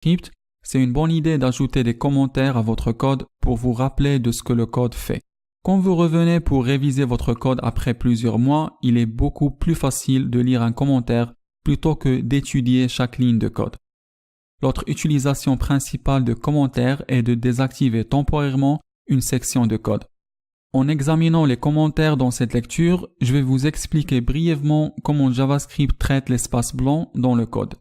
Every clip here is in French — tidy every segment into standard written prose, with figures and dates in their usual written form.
JavaScript, c'est une bonne idée d'ajouter des commentaires à votre code pour vous rappeler de ce que le code fait. Quand vous revenez pour réviser votre code après plusieurs mois, il est beaucoup plus facile de lire un commentaire plutôt que d'étudier chaque ligne de code. L'autre utilisation principale de commentaires est de désactiver temporairement une section de code. En examinant les commentaires dans cette lecture, je vais vous expliquer brièvement comment JavaScript traite l'espace blanc dans le code.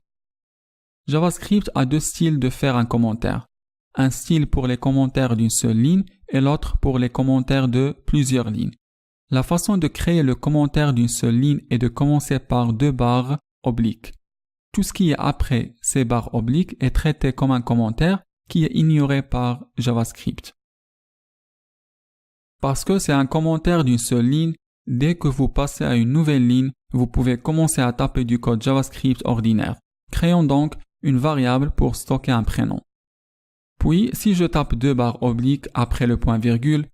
JavaScript a deux styles de faire un commentaire. Un style pour les commentaires d'une seule ligne et l'autre pour les commentaires de plusieurs lignes. La façon de créer le commentaire d'une seule ligne est de commencer par deux barres obliques. Tout ce qui est après ces barres obliques est traité comme un commentaire qui est ignoré par JavaScript. Parce que c'est un commentaire d'une seule ligne, dès que vous passez à une nouvelle ligne, vous pouvez commencer à taper du code JavaScript ordinaire. Créons donc une variable pour stocker un prénom. Puis, si je tape deux barres obliques après le point virgule,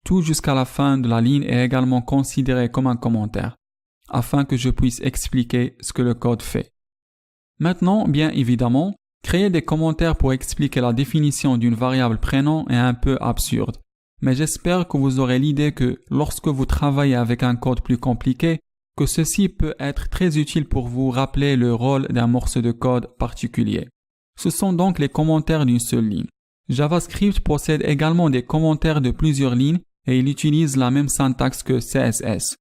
tout jusqu'à la fin de la ligne est également considéré comme un commentaire, afin que je puisse expliquer ce que le code fait. Maintenant, bien évidemment, créer des commentaires pour expliquer la définition d'une variable prénom est un peu absurde. Mais j'espère que vous aurez l'idée que lorsque vous travaillez avec un code plus compliqué, que ceci peut être très utile pour vous rappeler le rôle d'un morceau de code particulier. Ce sont donc les commentaires d'une seule ligne. JavaScript possède également des commentaires de plusieurs lignes et il utilise la même syntaxe que CSS.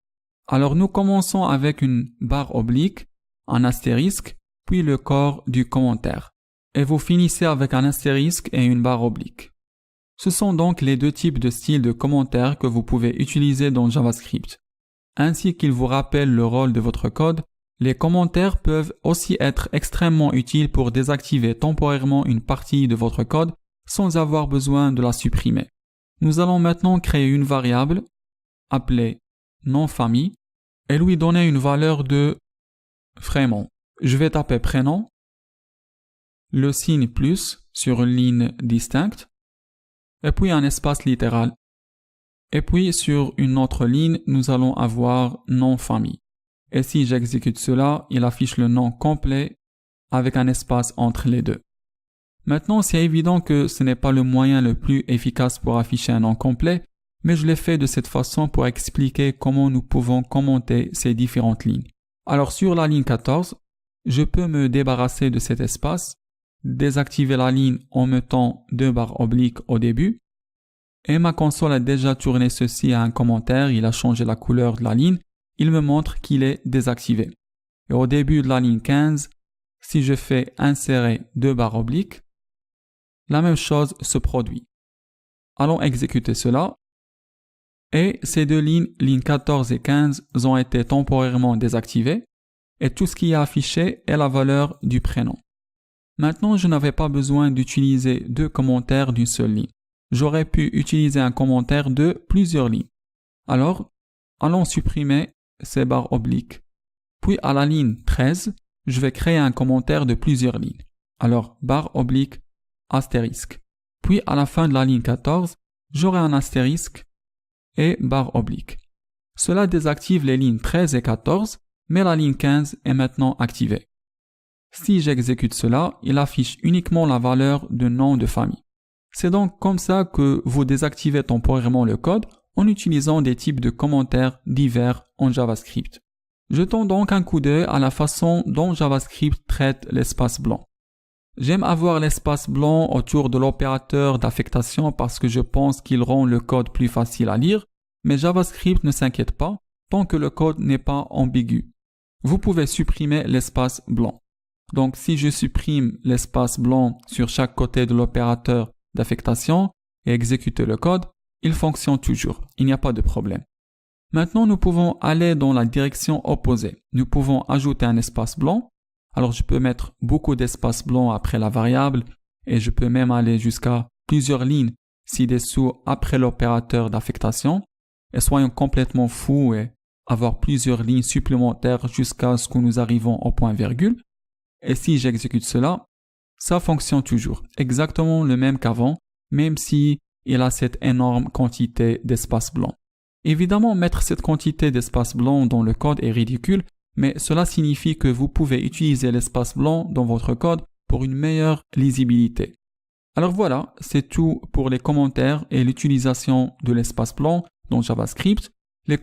Alors nous commençons avec une barre oblique, un astérisque, puis le corps du commentaire. Et vous finissez avec un astérisque et une barre oblique. Ce sont donc les deux types de styles de commentaires que vous pouvez utiliser dans JavaScript. Ainsi qu'ils vous rappellent le rôle de votre code, les commentaires peuvent aussi être extrêmement utiles pour désactiver temporairement une partie de votre code sans avoir besoin de la supprimer. Nous allons maintenant créer une variable appelée nom-famille et lui donner une valeur de Frémont. Je vais taper prénom, le signe plus sur une ligne distincte, et puis un espace littéral. Et puis sur une autre ligne, nous allons avoir nom-famille. Et si j'exécute cela, il affiche le nom complet avec un espace entre les deux. Maintenant, c'est évident que ce n'est pas le moyen le plus efficace pour afficher un nom complet, mais je l'ai fait de cette façon pour expliquer comment nous pouvons commenter ces différentes lignes. Alors sur la ligne 14, je peux me débarrasser de cet espace, désactiver la ligne en mettant deux barres obliques au début, et ma console a déjà tourné ceci à un commentaire, il a changé la couleur de la ligne, il me montre qu'il est désactivé. Et au début de la ligne 15, si je fais insérer deux barres obliques, la même chose se produit. Allons exécuter cela. Et ces deux lignes, lignes 14 et 15, ont été temporairement désactivées et tout ce qui est affiché est la valeur du prénom. Maintenant, je n'avais pas besoin d'utiliser deux commentaires d'une seule ligne. J'aurais pu utiliser un commentaire de plusieurs lignes. Alors, allons supprimer ces barres obliques. Puis à la ligne 13, je vais créer un commentaire de plusieurs lignes. Alors, barre oblique, astérisque. Puis à la fin de la ligne 14, j'aurai un astérisque et barre oblique. Cela désactive les lignes 13 et 14, mais la ligne 15 est maintenant activée. Si j'exécute cela, il affiche uniquement la valeur de nom de famille. C'est donc comme ça que vous désactivez temporairement le code en utilisant des types de commentaires divers en JavaScript. Jetons donc un coup d'œil à la façon dont JavaScript traite l'espace blanc. J'aime avoir l'espace blanc autour de l'opérateur d'affectation parce que je pense qu'il rend le code plus facile à lire, mais JavaScript ne s'inquiète pas tant que le code n'est pas ambigu. Vous pouvez supprimer l'espace blanc. Donc si je supprime l'espace blanc sur chaque côté de l'opérateur d'affectation et exécute le code, il fonctionne toujours, il n'y a pas de problème. Maintenant, nous pouvons aller dans la direction opposée. Nous pouvons ajouter un espace blanc. Alors, je peux mettre beaucoup d'espace blanc après la variable et je peux même aller jusqu'à plusieurs lignes ci-dessous après l'opérateur d'affectation. Et soyons complètement fous et avoir plusieurs lignes supplémentaires jusqu'à ce que nous arrivons au point virgule. Et si j'exécute cela, ça fonctionne toujours, exactement le même qu'avant, même si il a cette énorme quantité d'espace blanc. Évidemment, mettre cette quantité d'espace blanc dans le code est ridicule, mais cela signifie que vous pouvez utiliser l'espace blanc dans votre code pour une meilleure lisibilité. Alors voilà, c'est tout pour les commentaires et l'utilisation de l'espace blanc dans JavaScript. Les